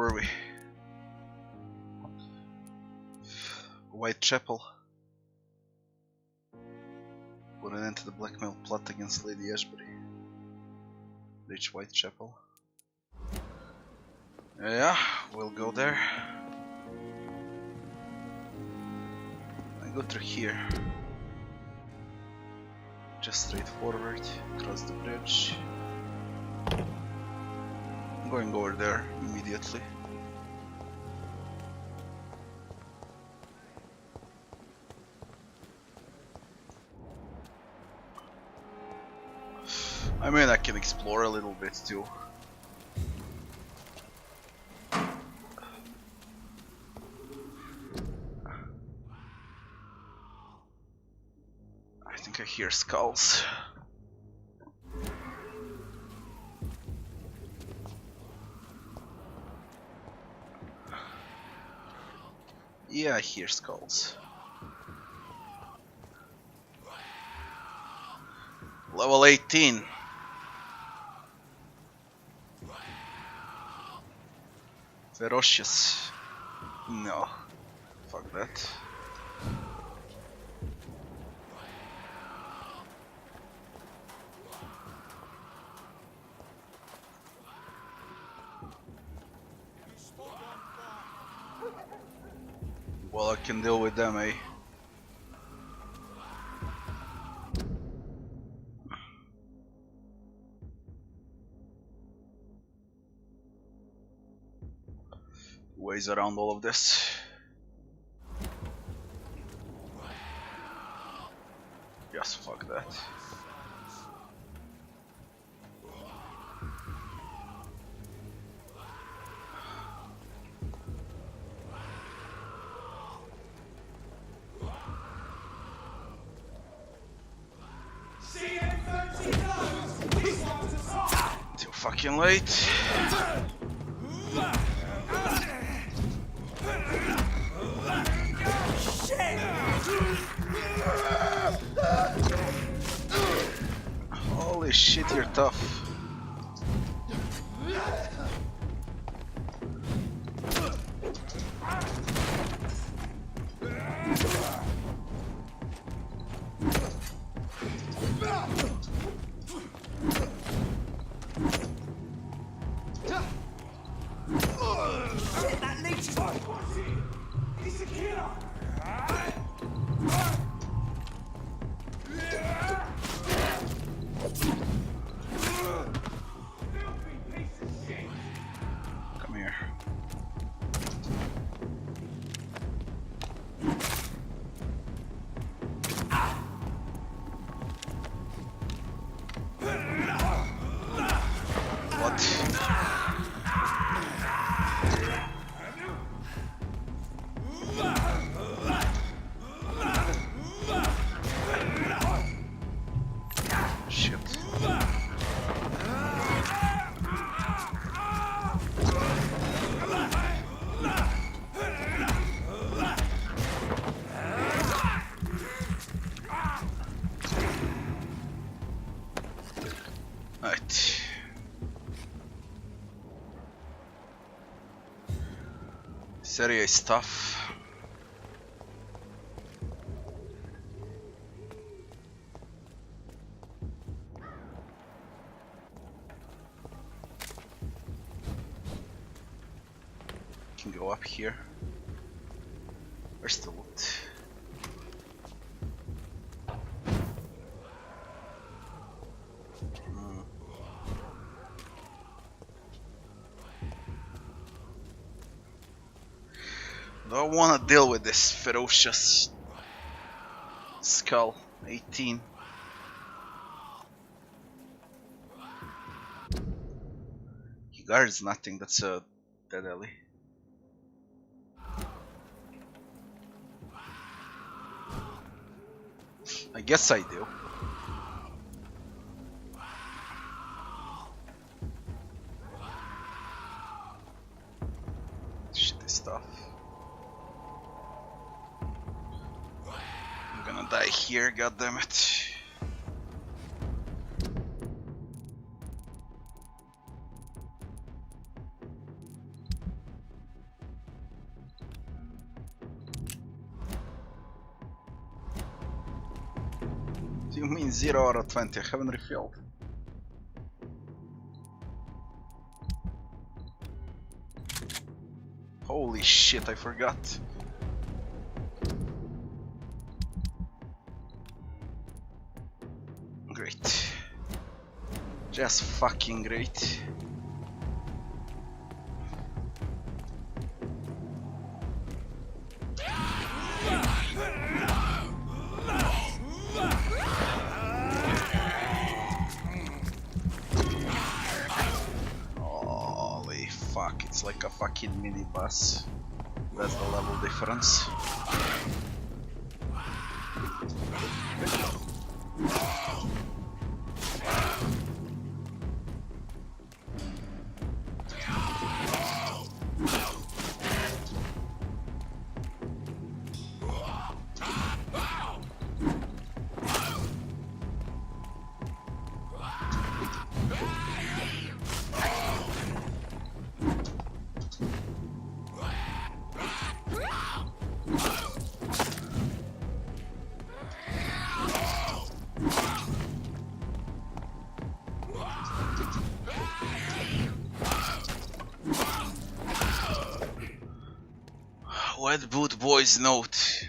were we? Whitechapel. Put an end to the blackmail plot against Lady Ashbury. Reach Whitechapel. Yeah, we'll go there. I go through here. Just straight forward, cross the bridge. I'm going over there immediately. I mean, I can explore a little bit too. I think I hear skals. Yeah, I hear skals. Level 18. Ferocious. No. Fuck that. Well, I can deal with them, eh? Ways around all of this. Yes, fuck that. Too fucking late. Holy shit, you're tough. This area is tough. Can go up here. Where's the loot? Don't want to deal with this ferocious skull. 18. He guards nothing, that's a dead alley. I guess I do. Shitty stuff. I'm gonna die here, goddammit. do you mean 0 out of 20? I haven't refilled. Holy shit, I forgot. Great. Just fucking great. Holy fuck, it's like a fucking minibus. That's the level difference. Wet boot boy's note.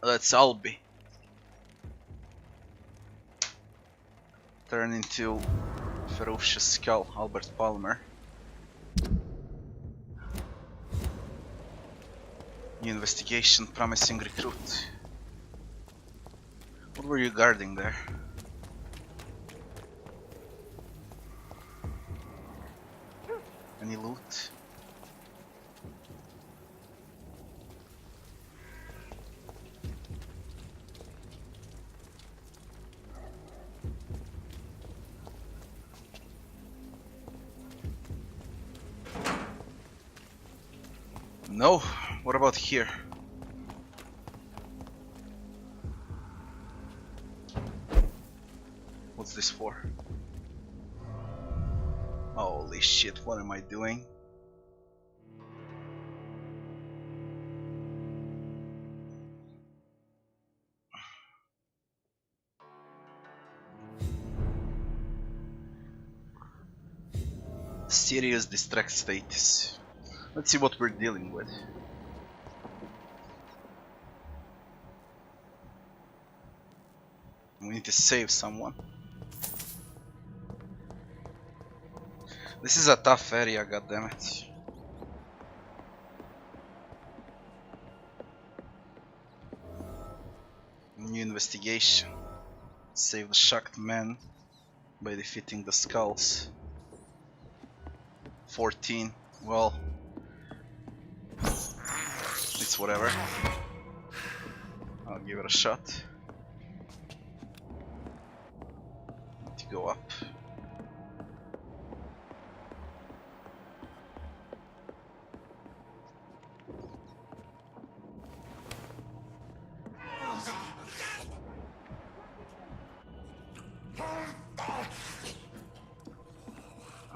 Let's all be. Turn into ferocious skull, Albert Palmer. New investigation, promising recruit. What were you guarding there? Any loot? No. What about here? What's this for? Holy shit, what am I doing? Serious distract status. Let's see what we're dealing with. We need to save someone. This is a tough area, goddammit. New investigation. Save the shocked man by defeating the skals. 14. Well, it's whatever. I'll give it a shot. Need to go up.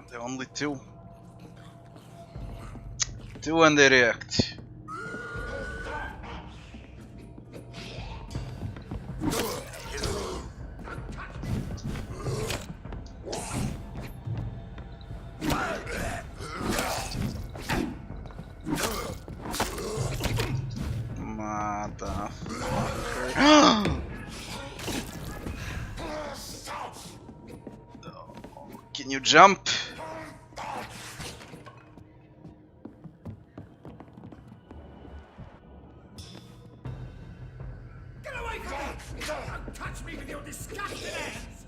There are only two. Two and they react. Motherfucker. Can you jump? Get away from me! Don't touch me with your disgusting hands!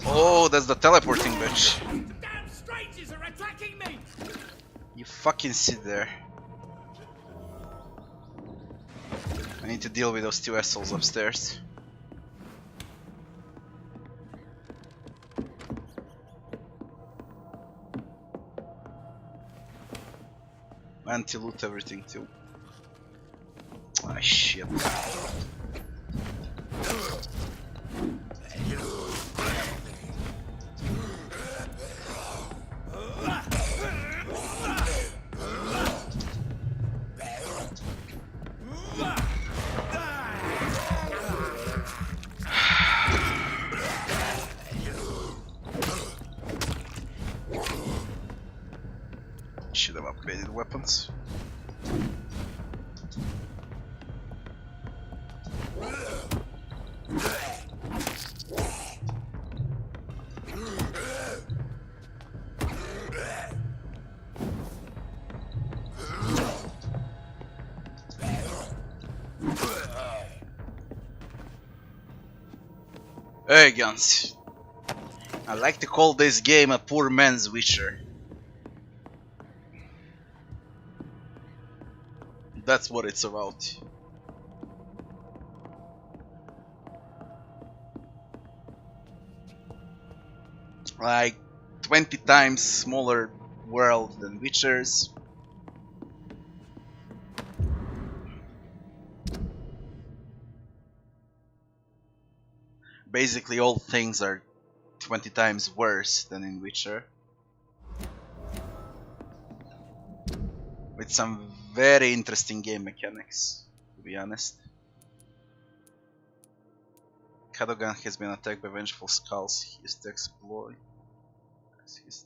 Oh, that's the teleporting bitch. The damn strangers are attacking me! You fucking sit there. I need to deal with those two assholes upstairs. And to loot everything too. Ah, shit. should have upgraded weapons. Hey guns, I like to call this game a poor man's Witcher. That's what it's about. Like 20 times smaller world than Witcher's. Basically all things are 20 times worse than in Witcher. With some very interesting game mechanics, to be honest. Cadogan has been attacked by vengeful skals. He used to exploit his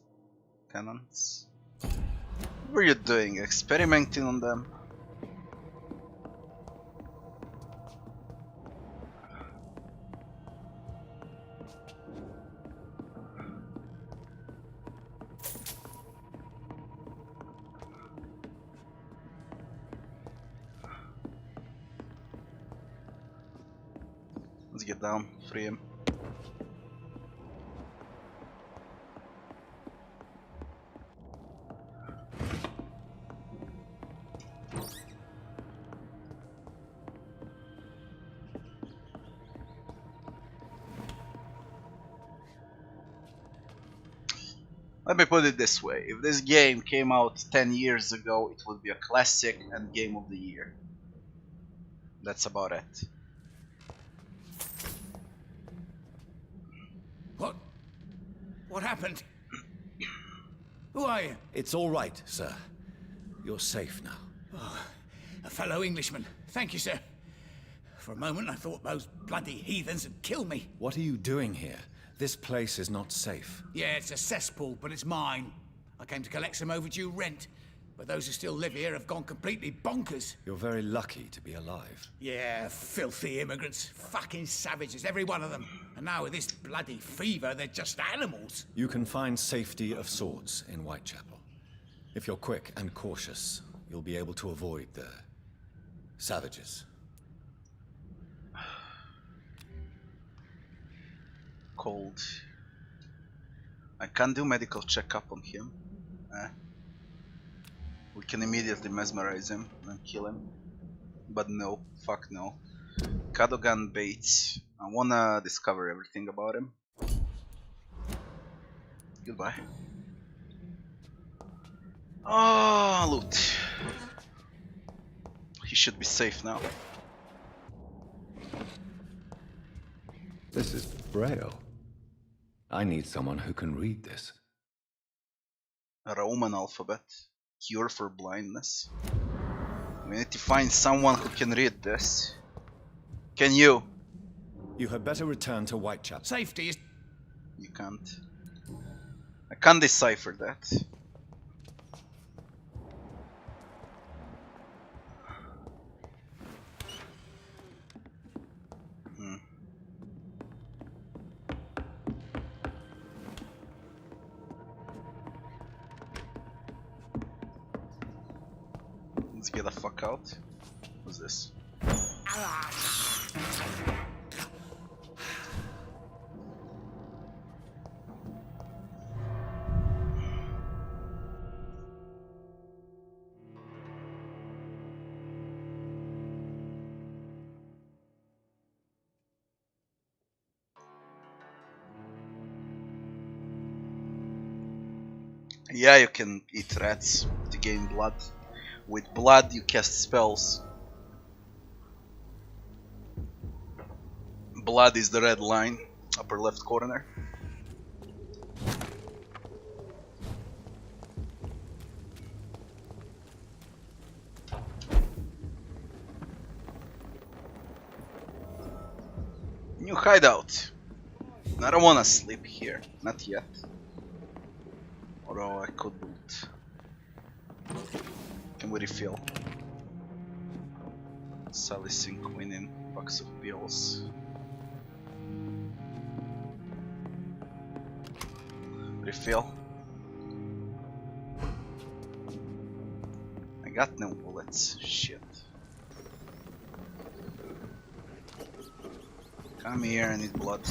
tenants. What were you doing? Experimenting on them? Let's get down, free him. Let me put it this way, if this game came out 10 years ago, it would be a classic and game of the year. That's about it. What happened? Who are you? It's all right, sir. You're safe now. Oh, a fellow Englishman. Thank you, sir. For a moment I thought those bloody heathens had killed me. What are you doing here? This place is not safe. Yeah, it's a cesspool, but it's mine. I came to collect some overdue rent, but those who still live here have gone completely bonkers. You're very lucky to be alive. Yeah, filthy immigrants. Fucking savages, every one of them. And now with this bloody fever, they're just animals. You can find safety of sorts in Whitechapel. If you're quick and cautious, you'll be able to avoid the savages. Cold. I can't do medical checkup on him. We can immediately mesmerize him and kill him. But no, fuck no. Cadogan Bates. I wanna discover everything about him. Goodbye. Oh, loot. He should be safe now. This is Braille. I need someone who can read this. A Roman alphabet. Cure for blindness. We need to find someone who can read this. Can you? You had better return to Whitechapel. Safety is... You can't. I can't decipher that. Let's get the fuck out. What's this? Yeah, you can eat rats to gain blood. With blood you cast spells. Blood is the red line, upper left corner. New hideout. I don't wanna sleep here, not yet. Although I could loot. Can we refill? Salicin, quinine, box of pills. Refill. I got no bullets. Shit. Come here, I need blood.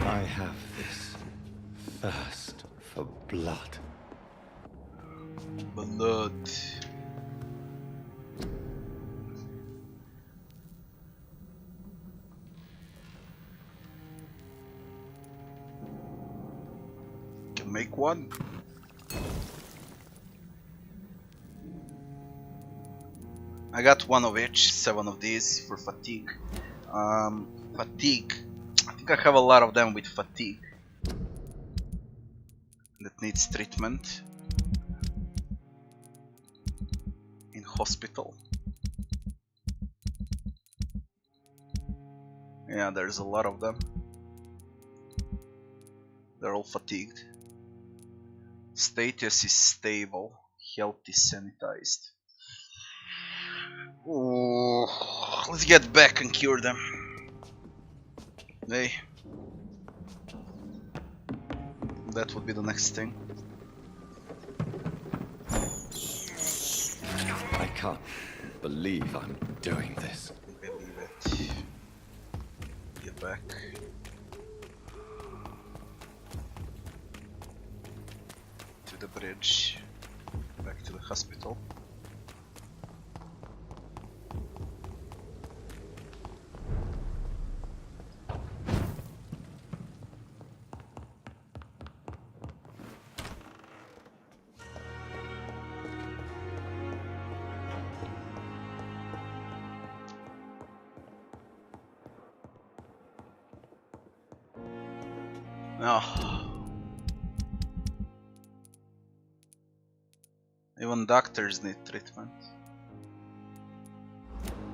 I have this thirst for blood. Blood. Can make one. I got one of each, 7 of these for fatigue. Fatigue. I think I have a lot of them with fatigue. That needs treatment. In hospital. Yeah, there's a lot of them. They're all fatigued. Status is stable. Health is sanitized. Ooh, let's get back and cure them. Hey. That would be the next thing. I can't believe I'm doing this. Believe it. Get back. To the bridge. Back to the hospital. Oh. Even doctors need treatment.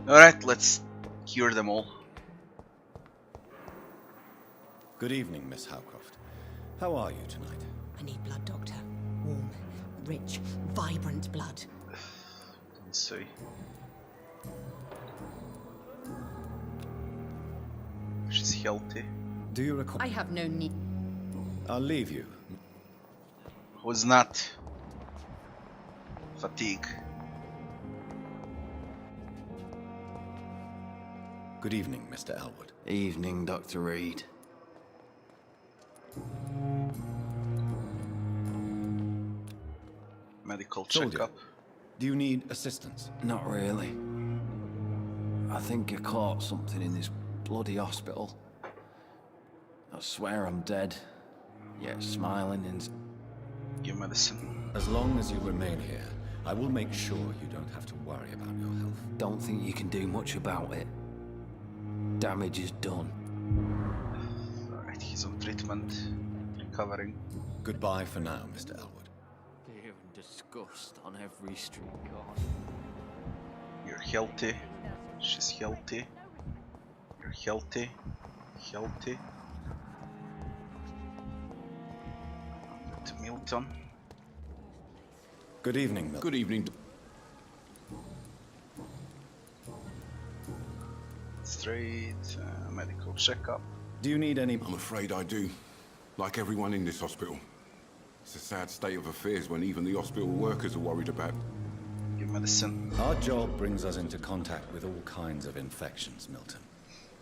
Alright, let's cure them all. Good evening, Miss Howcroft. How are you tonight? I need blood, Doctor. Warm, rich, vibrant blood. Let's see. She's healthy. Do you recall? I have no need. I'll leave you. Who's not? Fatigue. Good evening, Mr. Elwood. Evening, Dr. Reid. Medical Soldier, checkup. do you need assistance? Not really. I think I caught something in this bloody hospital. I swear I'm dead, yet smiling and... Give medicine. As long as you remain here, I will make sure you don't have to worry about your health. Don't think you can do much about it. Damage is done. Alright, he's on treatment. Recovering. Goodbye for now, Mr. Elwood. Fear and disgust on every street corner. You're healthy. She's healthy. You're healthy. Healthy. To Milton. Good evening, Milton. Good evening. Straight medical checkup. Do you need any... I'm afraid I do. Like everyone in this hospital. It's a sad state of affairs when even the hospital workers are worried about. Give medicine. Our job brings us into contact with all kinds of infections, Milton.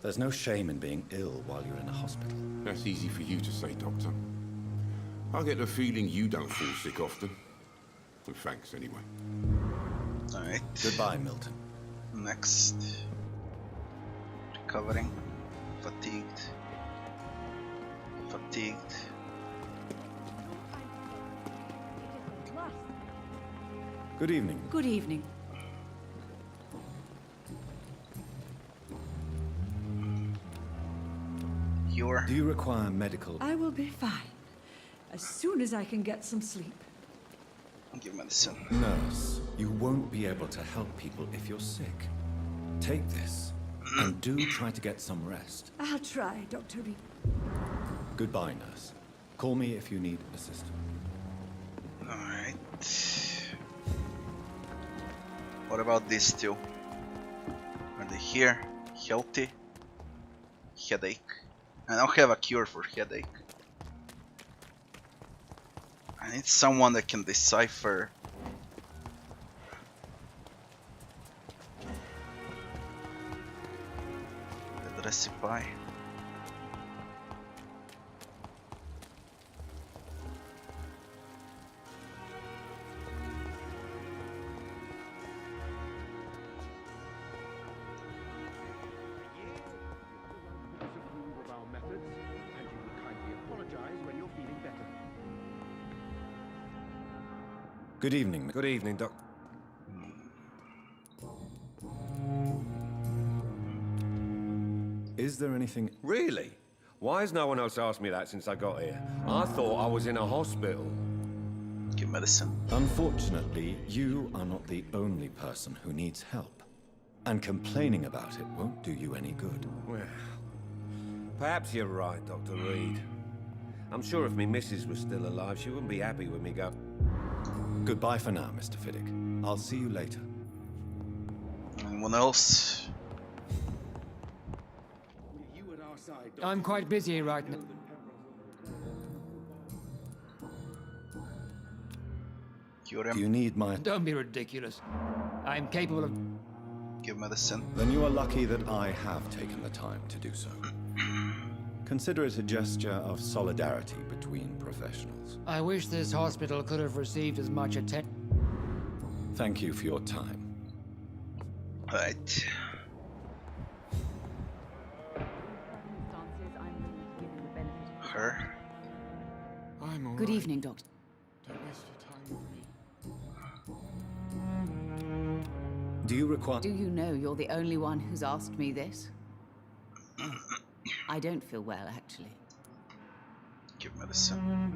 There's no shame in being ill while you're in a hospital. That's easy for you to say, Doctor. I get the feeling you don't fall sick often. Well, thanks, anyway. Alright. Goodbye, Milton. Next. Recovering. Fatigued. Fatigued. Good evening. Good evening. You're... Do you require medical... I will be fine, as soon as I can get some sleep. Give medicine. Nurse, you won't be able to help people if you're sick. Take this, and do try to get some rest. I'll try, Dr. Reid. Goodbye, nurse. Call me if you need assistance. Alright. What about these two? Are they here? Healthy? Headache. I don't have a cure for headache. I need someone that can decipher the recipe. Good evening. Good evening, Doc. Is there anything... Really? Why has no one else asked me that since I got here? I thought I was in a hospital. Give medicine. Unfortunately, you are not the only person who needs help. And complaining about it won't do you any good. Well, perhaps you're right, Dr. Reid. I'm sure if me missus was still alive, she wouldn't be happy with me go. Goodbye for now, Mr. Fiddick. I'll see you later. Anyone else? I'm quite busy right now. Cure him. You need my... Don't be ridiculous. I'm capable of... Give medicine. Then you are lucky that I have taken the time to do so. Consider it a gesture of solidarity between professionals. I wish this hospital could have received as much attention. Thank you for your time. Right. Her. I'm all Good right. evening, Doctor. Don't waste your time with me. Do you require... Do you know you're the only one who's asked me this? I don't feel well, actually. Give medicine.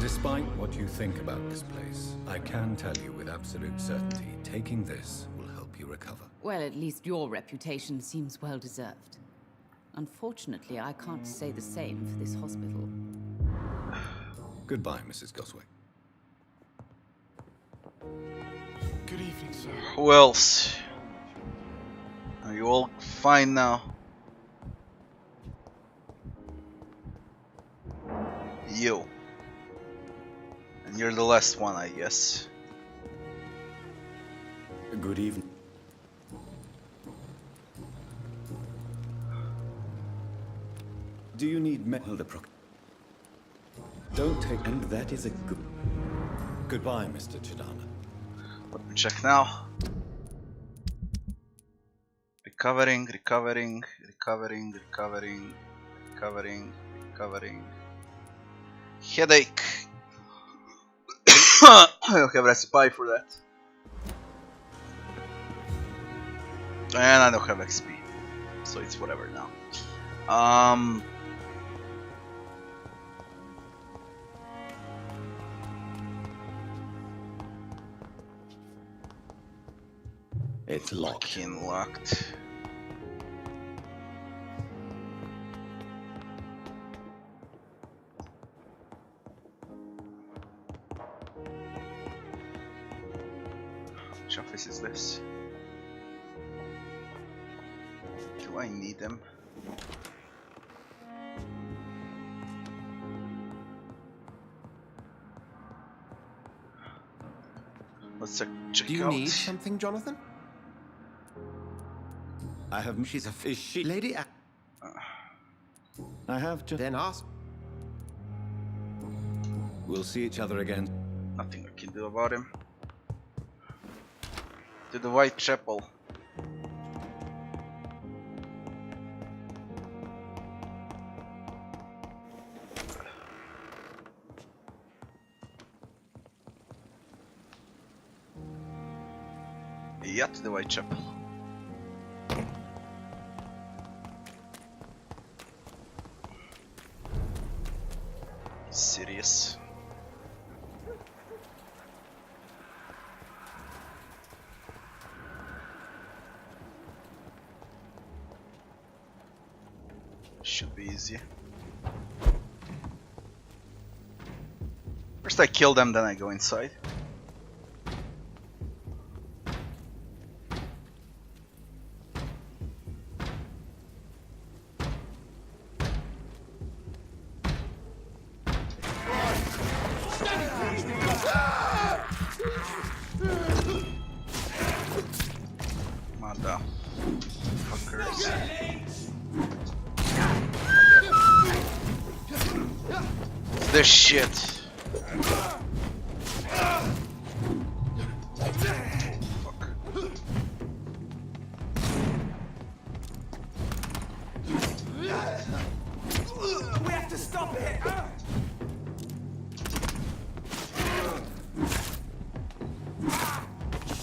Despite what you think about this place, I can tell you with absolute certainty, taking this will help you recover. Well, at least your reputation seems well deserved. Unfortunately, I can't say the same for this hospital. Goodbye, Mrs. Goswick. Good evening, sir. Who else? Are you all fine now? You. And you're the last one, I guess. Good evening. Do you need metal the proc? Don't take... And that is a good... Goodbye, Mr. Chidana. Let me check now. Recovering, recovering, recovering, recovering, recovering, recovering. Headache. I don't have a recipe for that. And I don't have XP. So it's whatever now. It's locked. Fucking locked. Which office is this? Do I need them? Let's check Do you out. need something, Jonathan? I have... She's a is she lady. I have just... Then ask. We'll see each other again. Nothing I can do about him. To the Whitechapel. Yeah, to the Whitechapel. Serious. Should be easy. First I kill them, then I go inside. Motherfuckers. This shit. We have to stop it!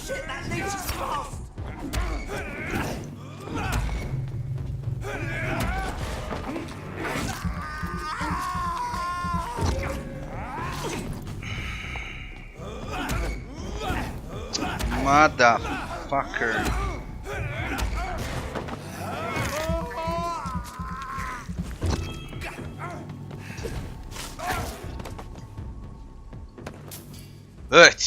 Shit, that leech is fast! Motherfucker. Ugh.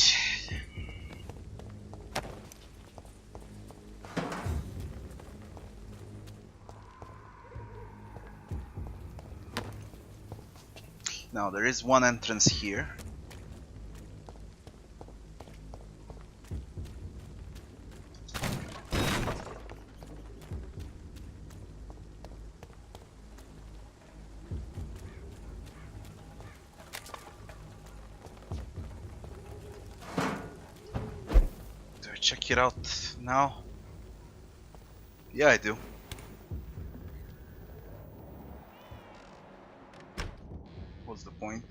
Now there is one entrance here. Check it out now. Yeah, I do. What's the point?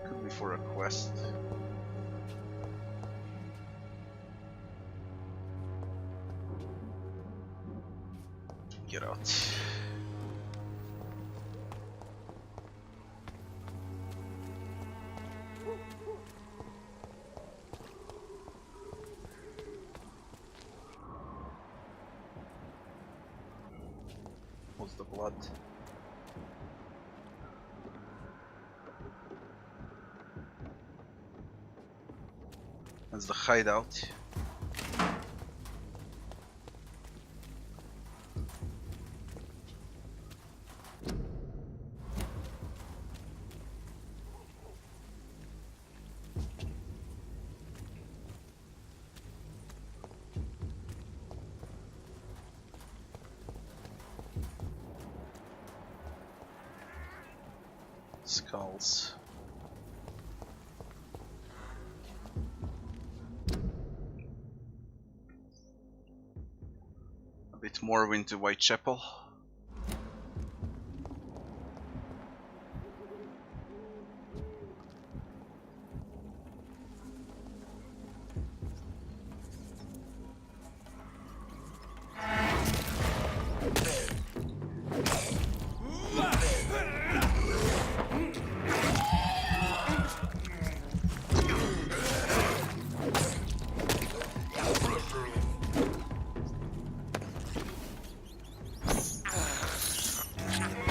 Could be for a quest. Get out. What's the blood? That's the hideout. Skals. A bit more into Whitechapel.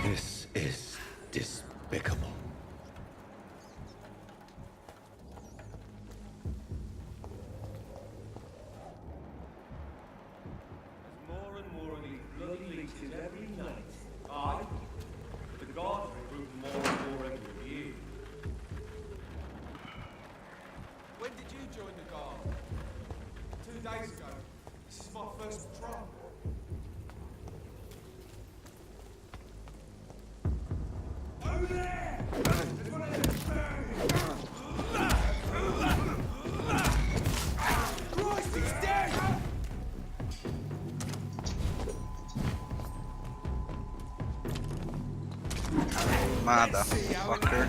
This is despicable. More and more of these bloody leeches every night. I, the guards recruit more and more every year. When did you join the guard? 2 days ago. This is my first patrol. Over there! Christ, he's dead! Motherfucker.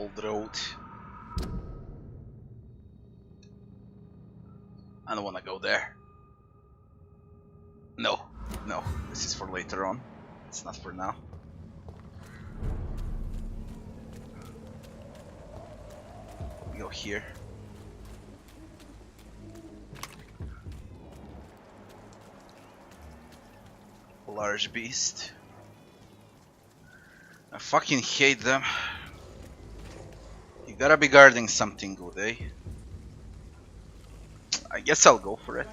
old road. I don't wanna go there. No, no, this is for later on. It's not for now. We go here. Large beast. I fucking hate them. You gotta be guarding something good, eh? I guess I'll go for it.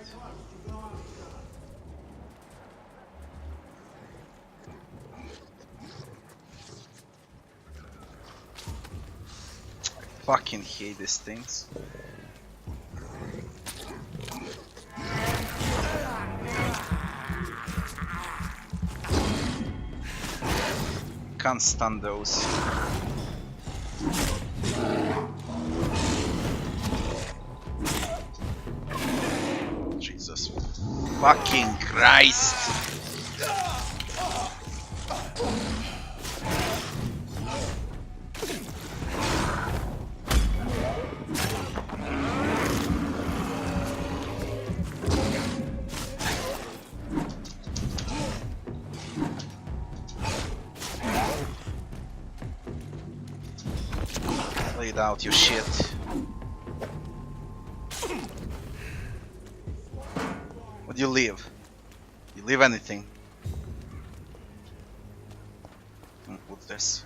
I fucking hate these things. Can't stand those. Jesus fucking Christ! Lay it out, you shit. What do you leave? You leave anything? What's this?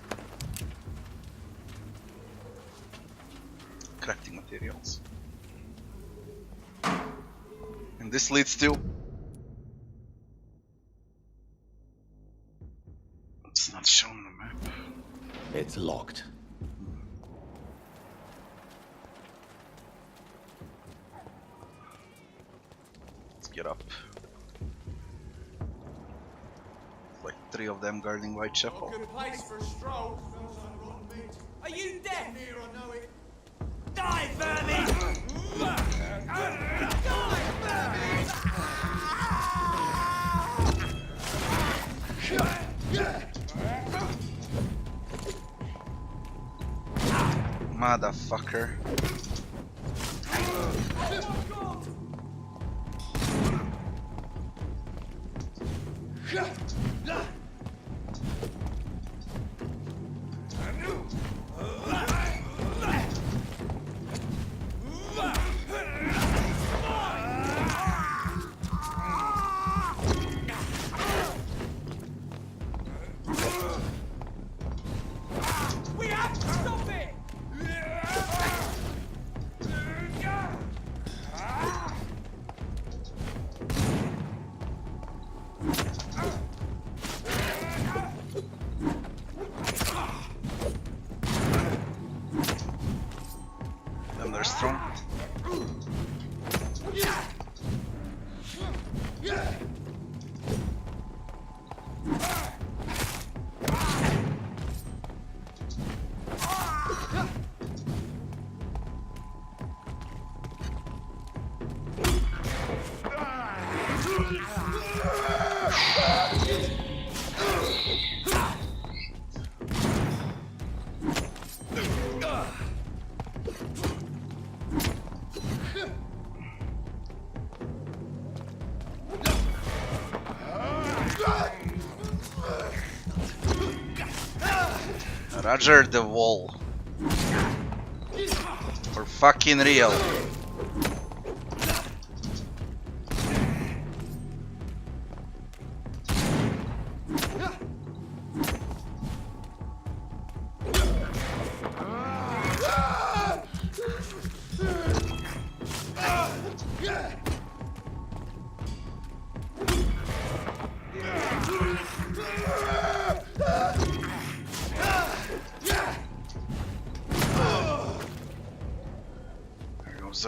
Crafting materials. And this leads to... It's not shown on the map. It's locked. Get up. Like 3 of them guarding Whitechapel. Good place for a stroll. Smells like rotten meat. Are you deaf? Near, I know it. Die, vermin! Motherfucker. We have to stop it! Them they're strong. Roger the wall. For fucking real.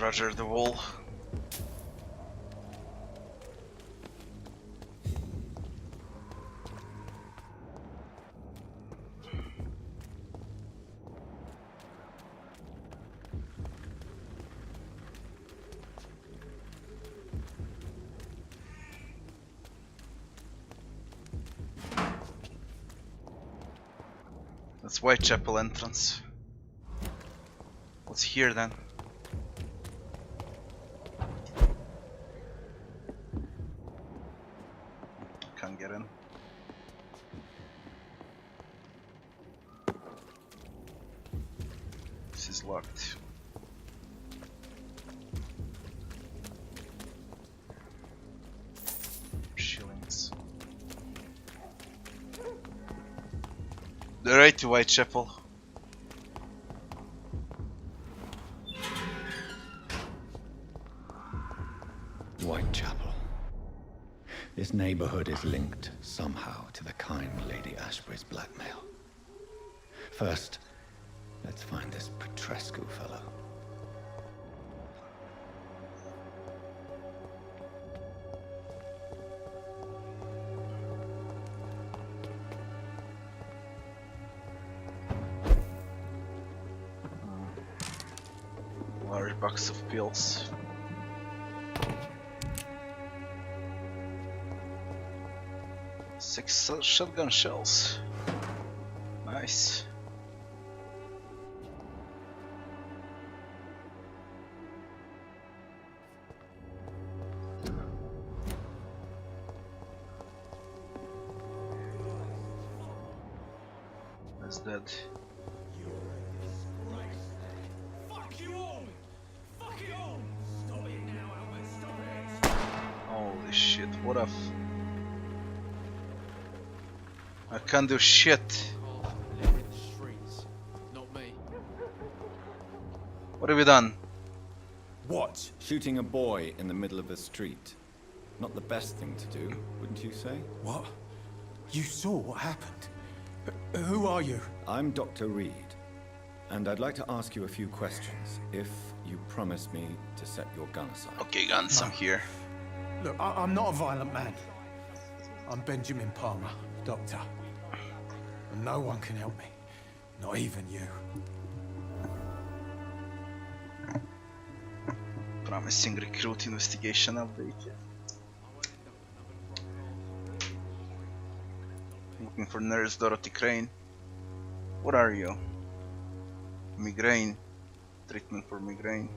Roger the wall. That's Whitechapel entrance. What's here then? Can't get in. This is locked. Shillings. The right to Whitechapel. Whitechapel. This neighborhood is linked somehow to the kind Lady Ashbury's blackmail. First, let's find this Petrescu fellow. Large box of pills. Six shotgun shells. Nice. That's dead. Fuck you all! Fuck it all! Stop it now, Albert, stop it! Holy shit, what a I can't do shit. Live in the streets, not me. What have we done? What? Shooting a boy in the middle of the street. Not the best thing to do, wouldn't you say? What? You saw what happened? Who are you? I'm Dr. Reid, and I'd like to ask you a few questions, if you promise me to set your gun aside. Okay, guns, I'm here. Look, I'm not a violent man. I'm Benjamin Palmer, doctor. And no one can help me. Not even you. Promising recruit investigation update. Looking for Nurse Dorothy Crane. What are you? Migraine. Treatment for migraine.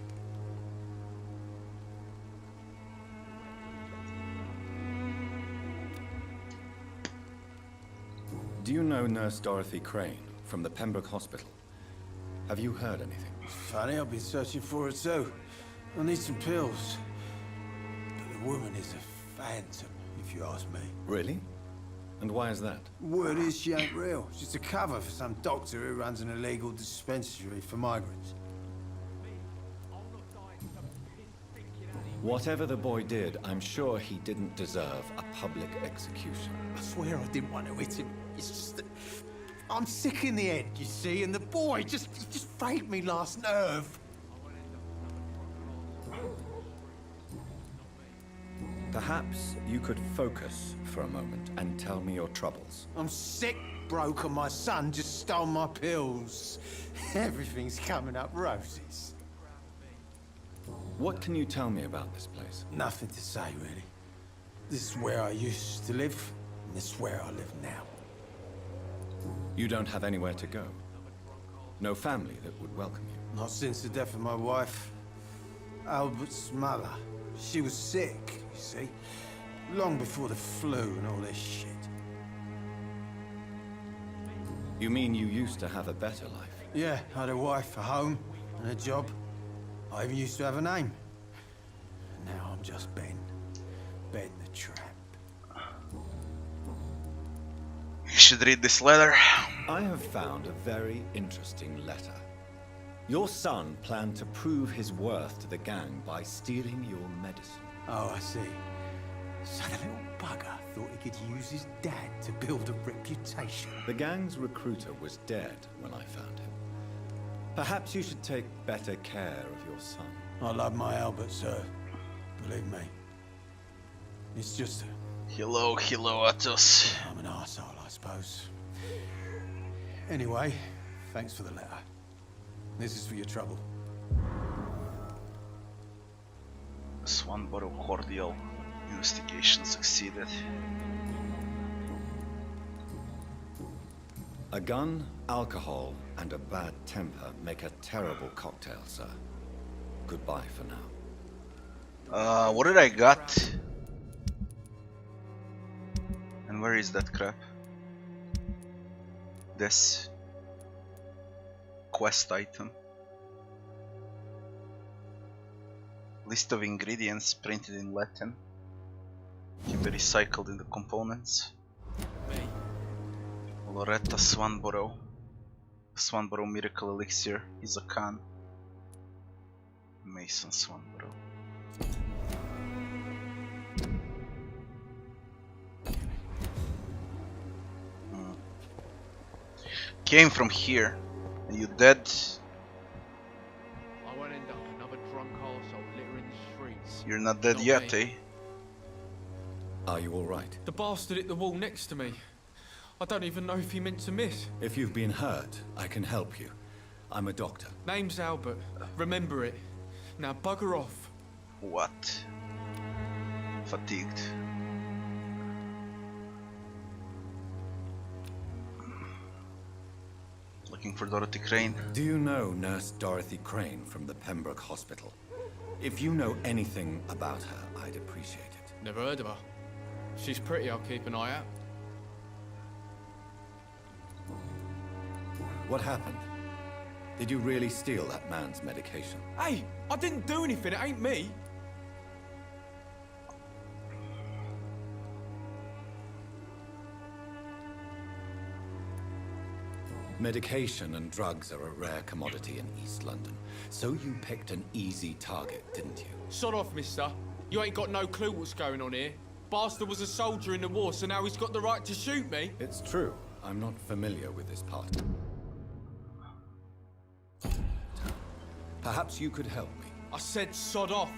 Do you know Nurse Dorothy Crane from the Pembroke Hospital? Have you heard anything? Funny, I've been searching for her too. I need some pills. But the woman is a phantom, if you ask me. Really? And why is that? Word is she ain't real. She's a cover for some doctor who runs an illegal dispensary for migrants. Whatever the boy did, I'm sure he didn't deserve a public execution. I swear I didn't want to hit him. It's just that I'm sick in the head, you see, and the boy just frayed me last nerve. Perhaps you could focus for a moment and tell me your troubles. I'm sick, broke, and my son just stole my pills. Everything's coming up roses. What can you tell me about this place? Nothing to say, really. This is where I used to live, and this is where I live now. You don't have anywhere to go? No family that would welcome you? Not since the death of my wife, Albert's mother. She was sick, you see. Long before the flu and all this shit. You mean you used to have a better life? Yeah, I had a wife, a home, and a job. I even used to have a name. Now I'm just Ben. Ben the Tramp. You should read this letter. I have found a very interesting letter. Your son planned to prove his worth to the gang by stealing your medicine. Oh, I see. So the little bugger thought he could use his dad to build a reputation. The gang's recruiter was dead when I found him. Perhaps you should take better care of your son. I love my Albert, sir. Believe me. It's just Hello, Athos. I'm an arsehole, I suppose. Anyway, thanks for the letter. This is for your trouble. Swan Borough Cordial. Investigation succeeded. A gun, alcohol, and a bad temper make a terrible cocktail, sir. Goodbye for now. What did I got? And where is that crap? This quest item. List of ingredients printed in Latin. Can be recycled in the components. Loretta Swanborough. Swanborough Miracle Elixir is a can. Mason Swanborough. Came from here. Are you dead? I won't end up another drunk arsehole littering the streets. You're not dead Not yet, me. eh? Are you alright? The bastard hit the wall next to me. I don't even know if he meant to miss. If you've been hurt, I can help you. I'm a doctor. Name's Albert. Remember it. Now bugger off. What? Fatigued. Looking for Dorothy Crane. Do you know Nurse Dorothy Crane from the Pembroke Hospital? If you know anything about her, I'd appreciate it. Never heard of her. She's pretty, I'll keep an eye out. What happened? Did you really steal that man's medication? Hey, I didn't do anything, it ain't me. Medication and drugs are a rare commodity in East London. So you picked an easy target, didn't you? Sod off, mister. You ain't got no clue what's going on here. Bastard was a soldier in the war, so now he's got the right to shoot me. It's true. I'm not familiar with this part. Perhaps you could help me. I said sod off.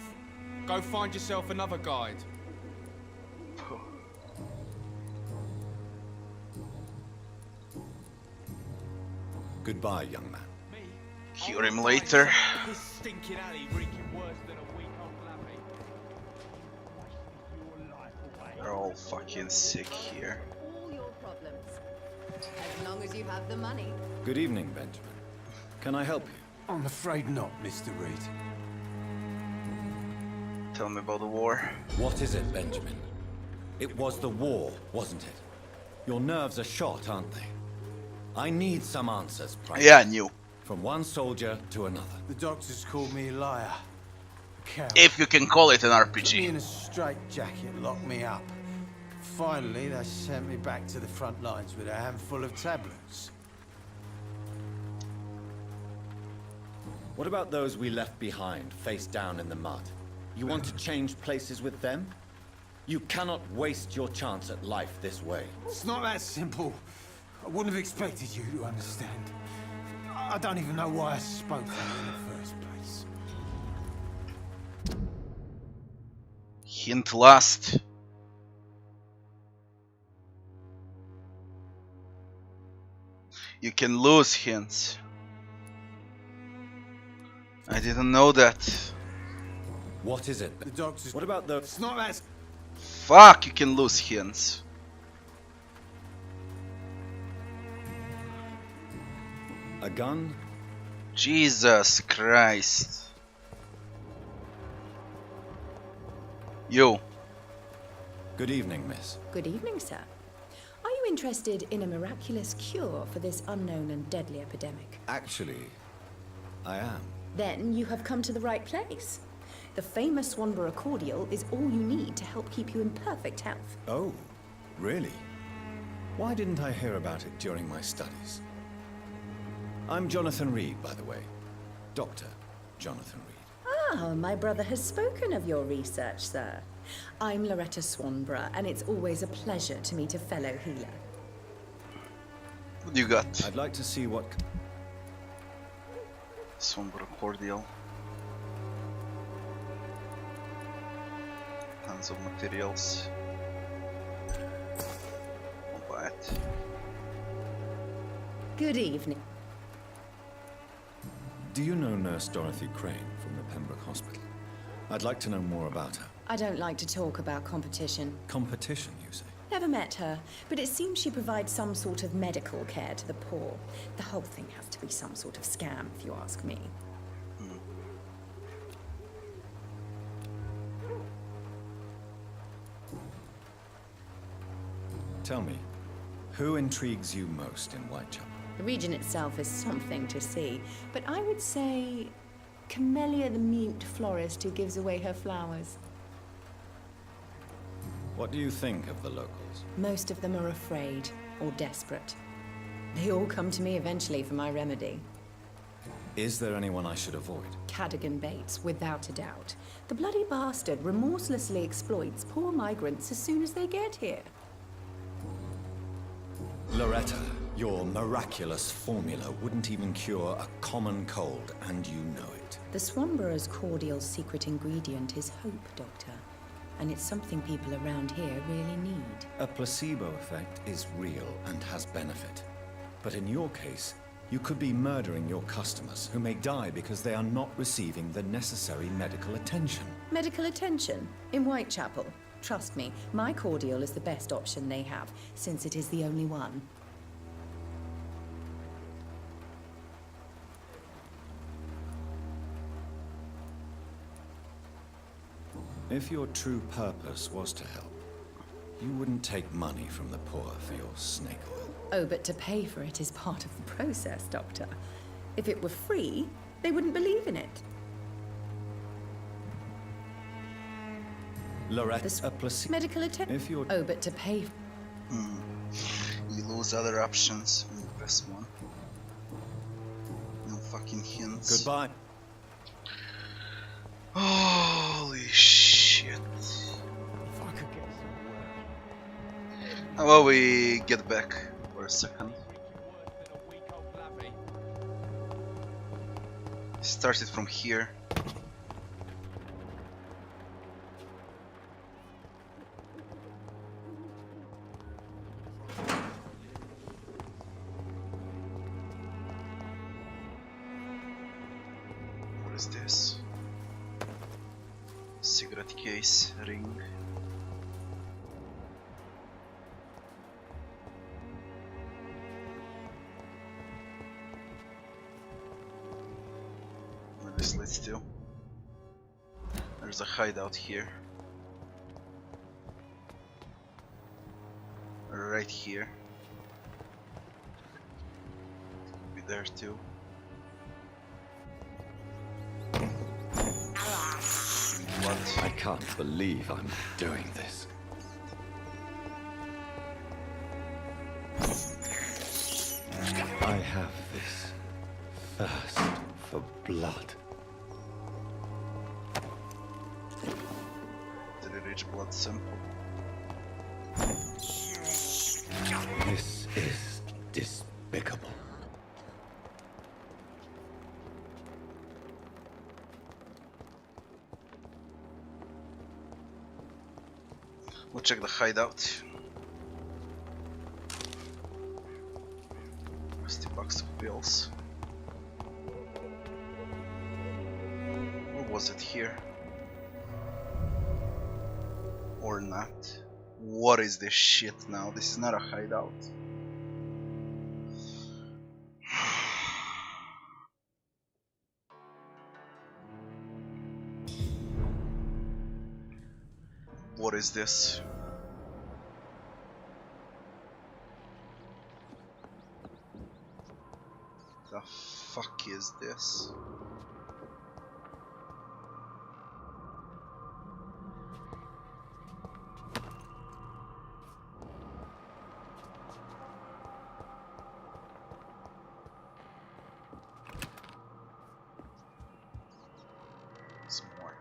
Go find yourself another guide. Goodbye, young man. Cure him later. This stinking alley reeking worse than a week old lappy. They're all fucking sick here. All your problems. As long as you have the money. Good evening, Benjamin. Can I help you? I'm afraid not, Mr. Reid. Tell me about the war. What is it, Benjamin? It was the war, wasn't it? Your nerves are shot, aren't they? I need some answers, Private. Yeah, I knew. From one soldier to another. The doctors called me a liar. A coward. If you can call it an Put me in RPG. a straitjacket, locked me up. Finally, they sent me back to the front lines with a handful of tablets. What about those we left behind, face down in the mud? You want to change places with them? You cannot waste your chance at life this way. It's not that simple. I wouldn't have expected you to understand. I don't even know why I spoke to you in the first place. Hint last. You can lose hints. I didn't know that. What is it? The doctors... What about the... It's not that... Fuck, you can lose hints. A gun? Jesus Christ. You. Good evening, miss. Good evening, sir. Are you interested in a miraculous cure for this unknown and deadly epidemic? Actually, I am. Then you have come to the right place. The famous Swanborough cordial is all you need to help keep you in perfect health. Oh, really? Why didn't I hear about it during my studies? I'm Jonathan Reid, by the way. Dr. Jonathan Reid. Ah, my brother has spoken of your research, sir. I'm Loretta Swanborough, and it's always a pleasure to meet a fellow healer. What do you got? I'd like to see what... Swanborough cordial. Tons of materials. I'll buy it. Good evening. Do you know Nurse Dorothy Crane from the Pembroke Hospital? I'd like to know more about her. I don't like to talk about competition. Competition, you say? Never met her, but it seems she provides some sort of medical care to the poor. The whole thing has to be some sort of scam, if you ask me. Tell me, who intrigues you most in Whitechapel? The region itself is something to see, but I would say Camellia the mute florist who gives away her flowers. What do you think of the locals? Most of them are afraid or desperate. They all come to me eventually for my remedy. Is there anyone I should avoid? Cadogan Bates, without a doubt. The bloody bastard remorselessly exploits poor migrants as soon as they get here. Loretta, your miraculous formula wouldn't even cure a common cold, and you know it. The Swanborough's cordial secret ingredient is hope, Doctor. And it's something people around here really need. A placebo effect is real and has benefit. But in your case, you could be murdering your customers, who may die because they are not receiving the necessary medical attention. Medical attention? In Whitechapel? Trust me, my cordial is the best option they have, since it is the only one. If your true purpose was to help, you wouldn't take money from the poor for your snake oil. Oh, but to pay for it is part of the process, Doctor. If it were free, they wouldn't believe in it. Loretta, a placebo. Medical attention. If you're. Oh, but to pay. You lose other options in the best one. No fucking hints. Goodbye. Holy shit. If I could get some work. How about we get back for a second? Started from here. What is this? Cigarette case, ring. Where this leads to? There's a hideout here. Right here. Be there too. What? I can't believe I'm doing this. I have this thirst for blood. Did it reach blood sample? This is despicable. We'll check the hideout. Rusty box of pills. Or was it here? Or not? What is this shit now? This is not a hideout. What is this? The fuck is this? Some more.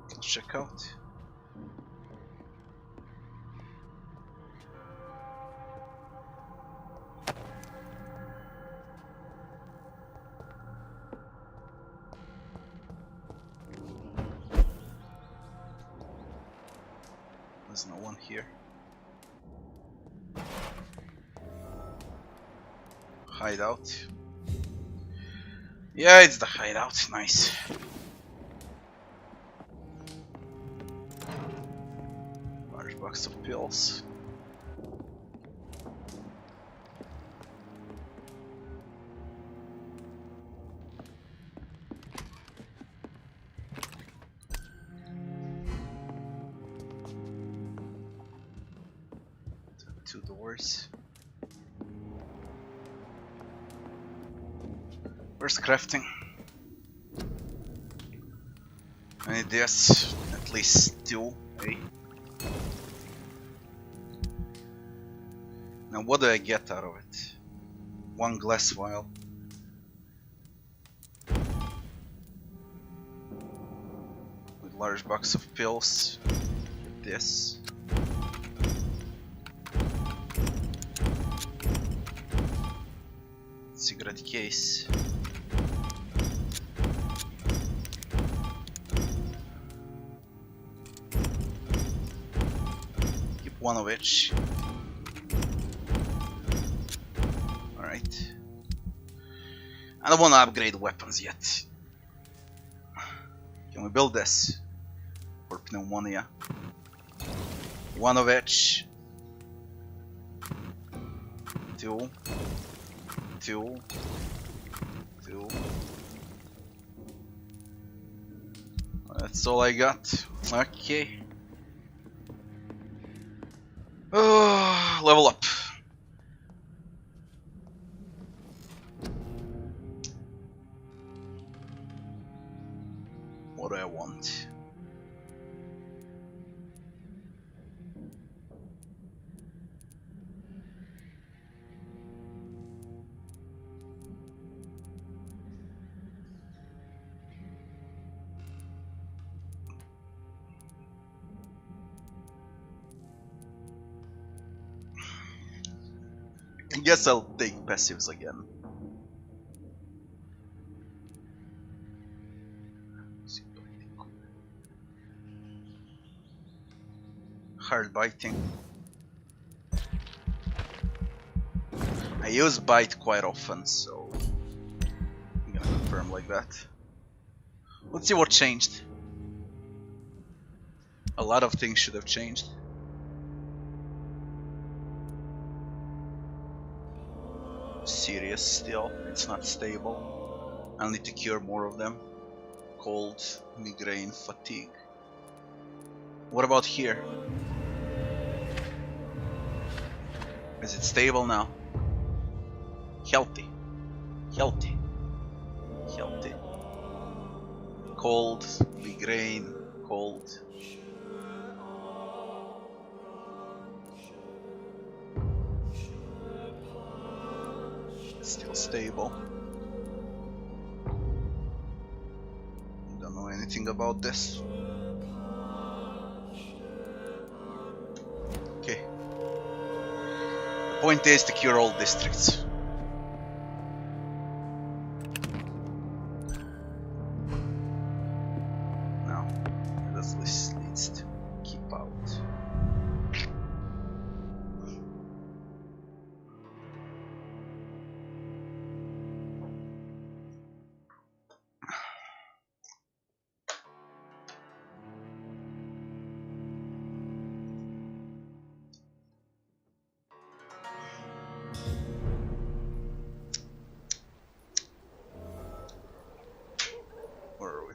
Let's check out. There's no one here. Hideout. Yeah, it's the hideout. Nice. Large box of pills. Two doors. Where's crafting? I need this, at least 2, eh? Now what do I get out of it? 1 glass vial. With large box of pills. With this. Cigarette case. Keep one of each. Alright. I don't want to upgrade weapons yet. Can we build this? For pneumonia. One of each. 2. 2. 2. That's all I got. Okay. Oh, level up. What do I want? I guess I'll take passives again. Hard biting. I use bite quite often, so I'm gonna confirm like that. Let's see what changed. A lot of things should have changed. Serious still, it's not stable. I'll need to cure more of them. Cold, migraine, fatigue. What about here? Is it stable now? Healthy. Healthy. Healthy. Cold, migraine, cold. Still stable. Don't know anything about this. Okay. The point is to cure all districts. Now, this list needs to keep out. Where are we?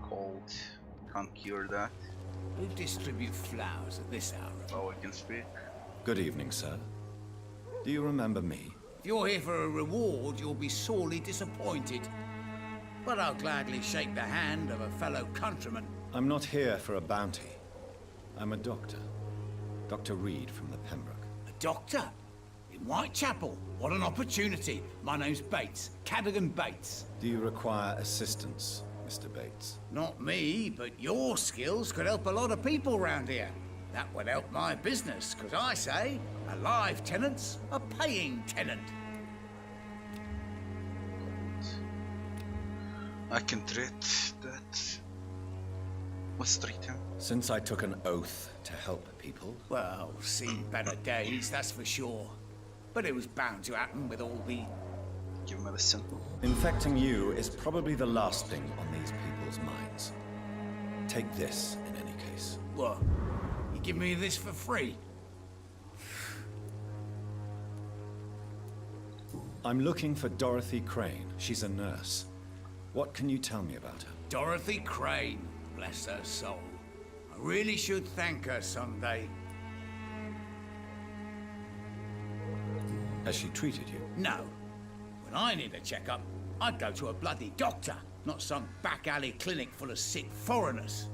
Cold. Can't cure that. Who distribute flowers at this hour? Oh, I can speak. Good evening, sir. Do you remember me? If you're here for a reward, you'll be sorely disappointed. But I'll gladly shake the hand of a fellow countryman. I'm not here for a bounty. I'm a doctor. Dr. Reid from the Pembroke. A doctor? In Whitechapel. What an opportunity. My name's Bates. Cadogan Bates. Do you require assistance, Mr. Bates? Not me, but your skills could help a lot of people round here. That would help my business, because I say, a live tenant's a paying tenant. I can treat that. Let's treat him. Since I took an oath to help people... Well, seen better days, that's for sure. But it was bound to happen with all the... Give medicine. Infecting you is probably the last thing on these people's minds. Take this, in any case. What? You give me this for free? I'm looking for Dorothy Crane. She's a nurse. What can you tell me about her? Dorothy Crane, bless her soul. I really should thank her someday. Has she treated you? No. When I need a checkup, I'd go to a bloody doctor, not some back alley clinic full of sick foreigners.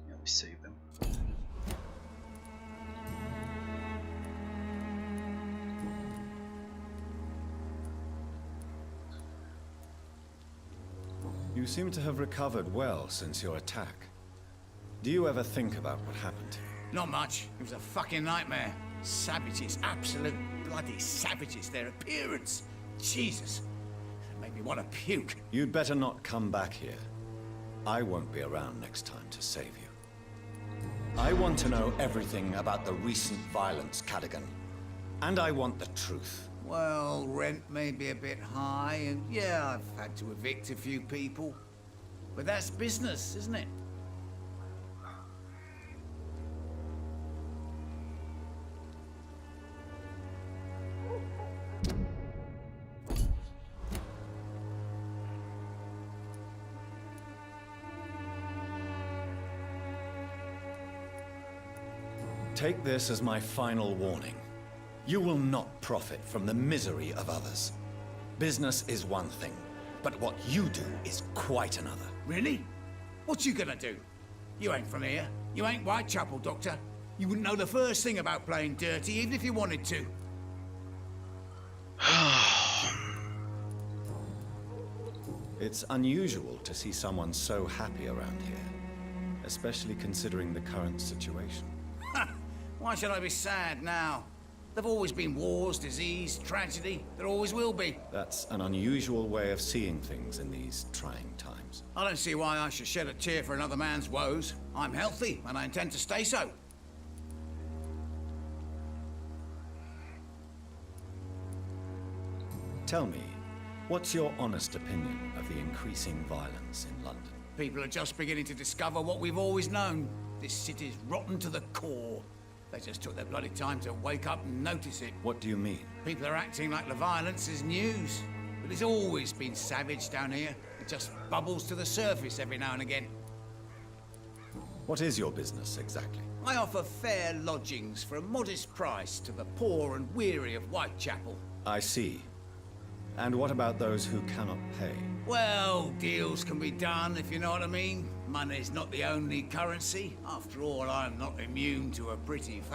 Yeah, we save them. You seem to have recovered well since your attack. Do you ever think about what happened to you? Not much. It was a fucking nightmare. Savages, absolute bloody savages. Their appearance. Jesus. It made me want to puke. You'd better not come back here. I won't be around next time to save you. I want to know everything about the recent violence, Cadogan. And I want the truth. Well, rent may be a bit high, and yeah, I've had to evict a few people. But that's business, isn't it? Take this as my final warning. You will not profit from the misery of others. Business is one thing, but what you do is quite another. Really? What you gonna do? You ain't from here. You ain't Whitechapel, Doctor. You wouldn't know the first thing about playing dirty, even if you wanted to. It's unusual to see someone so happy around here, especially considering the current situation. Why should I be sad now? There've always been wars, disease, tragedy. There always will be. That's an unusual way of seeing things in these trying times. I don't see why I should shed a tear for another man's woes. I'm healthy, and I intend to stay so. Tell me, what's your honest opinion of the increasing violence in London? People are just beginning to discover what we've always known. This city's rotten to the core. They just took their bloody time to wake up and notice it. What do you mean? People are acting like the violence is news. But it's always been savage down here. It just bubbles to the surface every now and again. What is your business, exactly? I offer fair lodgings for a modest price to the poor and weary of Whitechapel. I see. And what about those who cannot pay? Well, deals can be done, if you know what I mean. Money's not the only currency. After all, I'm not immune to a pretty face.